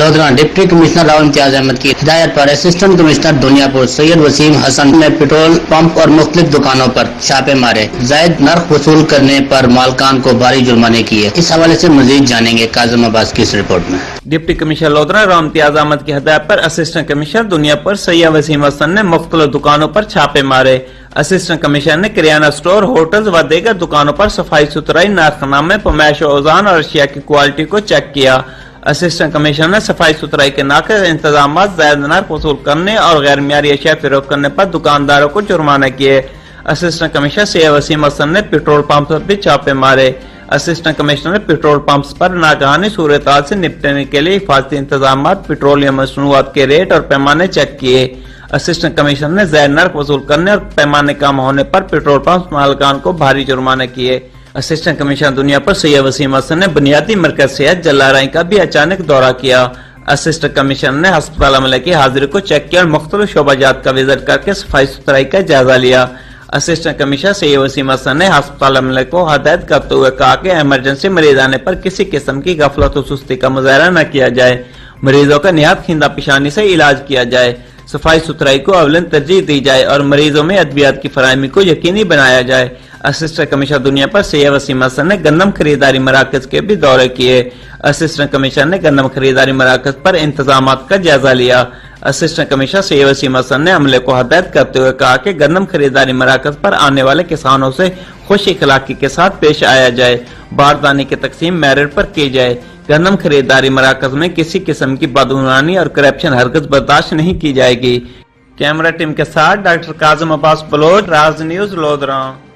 Lodhran deputy commissioner Rao امتیاز احمد کی ہدایت پر assistant commissioner Dunyapur سید وسیم حسن نے پیٹرول پمپ اور مختلف دکانوں پر چھاپے مارے، زائد نرخ وصول کرنے پر مالکان کو بھاری جرمانے کیے۔ اس حوالے سے مزید جانیں گے کاظم عباس کی اس رپورٹ میں۔ ڈپٹی کمشنر لودھراں راؤ امتیاز احمد کی ہدایت پر اسسٹنٹ کمشنر دنیاپور سید وسیم حسن نے مختلف دکانوں پر چھاپے مارے۔ اسسٹنٹ کمشنر نے کریانہ سٹور، ہوٹلز و دیگر دکانوں پر صفائی ستھرائی، نرخ نامے، پیمائش و اوزان اور اشیاء کی کوالٹی کو چیک کیا۔ اسسٹنٹ کمشنر نے صفائی ستھرائی کے ناقص انتظامات، زائد نرخ وصول کرنے اور غیر معیاری اشیاء فروخت کرنے پر دکانداروں کو جرمانہ کیے۔ اسسٹنٹ کمشنر سید وسیم حسن نے پیٹرول پمپ پر بھی چھاپے مارے۔ اسسٹنٹ کمشنر نے پیٹرول پمپس پر ناگہانی صورتحال سے نپٹنے کے لیے حفاظتی انتظامات، پیٹرولیم مصنوعات کے ریٹ اور پیمانے چیک کیے۔ اسسٹنٹ کمشنر نے زائد نرخ وصول کرنے اور پیمانے کم ہونے پر پیٹرول پمپ مالکان کو بھاری جرمانے کیے۔ اسسٹنٹ کمشنر دنیاپور سید وسیم حسن نے بنیادی مرکز صحت جلارائی کا بھی اچانک دورہ کیا۔ اسسٹنٹ کمشنر نے ہسپتال عملے کی حاضری کو چیک کیا اور مختلف شعبہ جات کا وزٹ کر کے صفائی ستھرائی کا جائزہ لیا۔ اسسٹنٹ کمشنر سید وسیم حسن نے ہسپتال عملے کو ہدایت کرتے ہوئے کہا کہ ایمرجنسی مریض آنے پر کسی قسم کی غفلت و سستی کا مظاہرہ نہ کیا جائے، مریضوں کا نہایت خندہ پیشانی سے علاج کیا جائے، صفائی ستھرائی کو اولین ترجیح دی جائے اور مریضوں میں ادویات کی فراہمی کو یقینی بنایا جائے۔ اسسٹنٹ کمشنر دنیاپور سید وسیم حسن نے گندم خریداری مراکز کے بھی دورے کیے۔ اسسٹنٹ کمشنر نے گندم خریداری مراکز پر انتظامات کا جائزہ لیا۔ اسسٹنٹ کمشنر سید وسیم حسن نے عملے کو ہدایت کرتے ہوئے کہا کہ گندم خریداری مراکز پر آنے والے کسانوں سے خوش اخلاقی کے ساتھ پیش آیا جائے، باردانی کی تقسیم میرٹ پر کی جائے۔ گندم خریداری مراکز میں کسی قسم کی بدعنوانی اور کرپشن ہرگز برداشت نہیں کی جائے گی۔ کیمرہ ٹیم کے ساتھ ڈاکٹر کاظم عباس بلوچ، راز نیوز، لودھراں۔